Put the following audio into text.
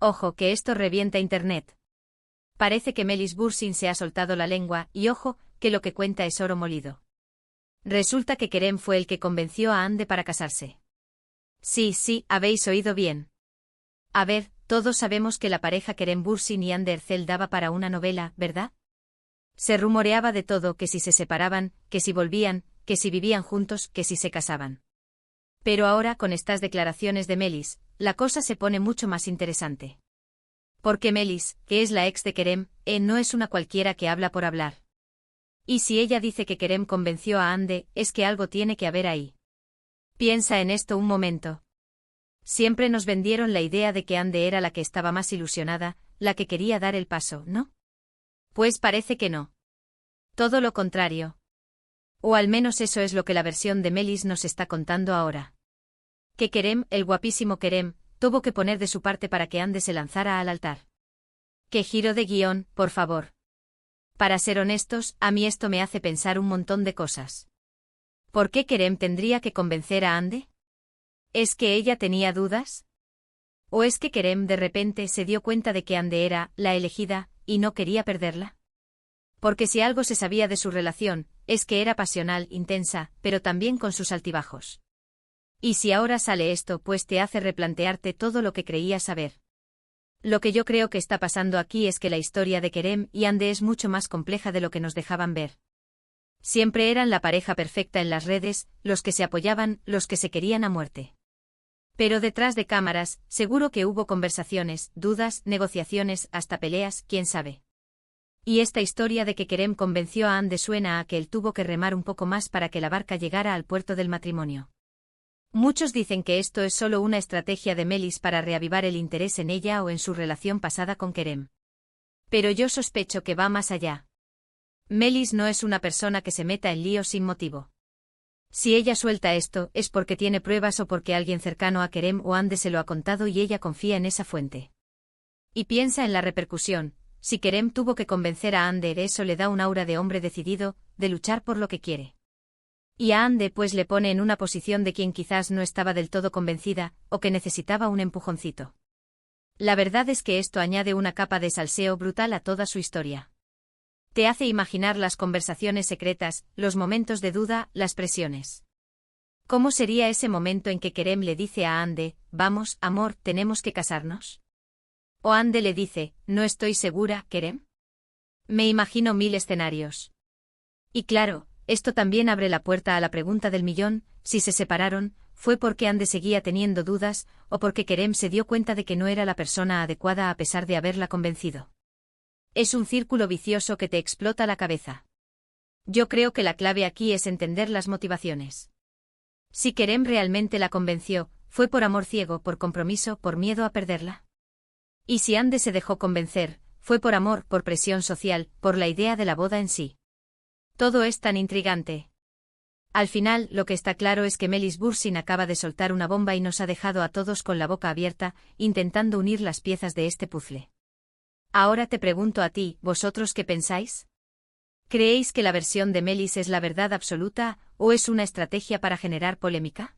Ojo, que esto revienta Internet. Parece que Melis Bursin se ha soltado la lengua, y ojo, que lo que cuenta es oro molido. Resulta que Kerem fue el que convenció a Hande para casarse. Sí, habéis oído bien. A ver, todos sabemos que la pareja Kerem Bursin y Hande Erçel daba para una novela, ¿verdad? Se rumoreaba de todo, que si se separaban, que si volvían, que si vivían juntos, que si se casaban. Pero ahora, con estas declaraciones de Melis, la cosa se pone mucho más interesante. Porque Melis, que es la ex de Kerem, no es una cualquiera que habla por hablar. Y si ella dice que Kerem convenció a Hande, es que algo tiene que haber ahí. Piensa en esto un momento. Siempre nos vendieron la idea de que Hande era la que estaba más ilusionada, la que quería dar el paso, ¿no? Pues parece que no. Todo lo contrario. O al menos eso es lo que la versión de Melis nos está contando ahora. Que Kerem, el guapísimo Kerem, tuvo que poner de su parte para que Hande se lanzara al altar. ¡Qué giro de guión, por favor! Para ser honestos, a mí esto me hace pensar un montón de cosas. ¿Por qué Kerem tendría que convencer a Hande? ¿Es que ella tenía dudas? ¿O es que Kerem de repente se dio cuenta de que Hande era la elegida, y no quería perderla? Porque si algo se sabía de su relación, es que era pasional, intensa, pero también con sus altibajos. Y si ahora sale esto, pues te hace replantearte todo lo que creías saber. Lo que yo creo que está pasando aquí es que la historia de Kerem y Hande es mucho más compleja de lo que nos dejaban ver. Siempre eran la pareja perfecta en las redes, los que se apoyaban, los que se querían a muerte. Pero detrás de cámaras, seguro que hubo conversaciones, dudas, negociaciones, hasta peleas, quién sabe. Y esta historia de que Kerem convenció a Hande suena a que él tuvo que remar un poco más para que la barca llegara al puerto del matrimonio. Muchos dicen que esto es solo una estrategia de Melis para reavivar el interés en ella o en su relación pasada con Kerem. Pero yo sospecho que va más allá. Melis no es una persona que se meta en líos sin motivo. Si ella suelta esto, es porque tiene pruebas o porque alguien cercano a Kerem o Hande se lo ha contado y ella confía en esa fuente. Y piensa en la repercusión. Si Kerem tuvo que convencer a Hande, eso le da un aura de hombre decidido, de luchar por lo que quiere. Y a Hande pues le pone en una posición de quien quizás no estaba del todo convencida, o que necesitaba un empujoncito. La verdad es que esto añade una capa de salseo brutal a toda su historia. Te hace imaginar las conversaciones secretas, los momentos de duda, las presiones. ¿Cómo sería ese momento en que Kerem le dice a Hande, vamos, amor, tenemos que casarnos? O Hande le dice, no estoy segura, Kerem. Me imagino 1000 escenarios. Y claro, esto también abre la puerta a la pregunta del millón, si se separaron, ¿fue porque Hande seguía teniendo dudas, o porque Kerem se dio cuenta de que no era la persona adecuada a pesar de haberla convencido? Es un círculo vicioso que te explota la cabeza. Yo creo que la clave aquí es entender las motivaciones. Si Kerem realmente la convenció, ¿fue por amor ciego, por compromiso, por miedo a perderla? Y si Hande se dejó convencer, ¿fue por amor, por presión social, por la idea de la boda en sí? Todo es tan intrigante. Al final, lo que está claro es que Melis Bursin acaba de soltar una bomba y nos ha dejado a todos con la boca abierta, intentando unir las piezas de este puzzle. Ahora te pregunto a ti, ¿vosotros qué pensáis? ¿Creéis que la versión de Melis es la verdad absoluta, o es una estrategia para generar polémica?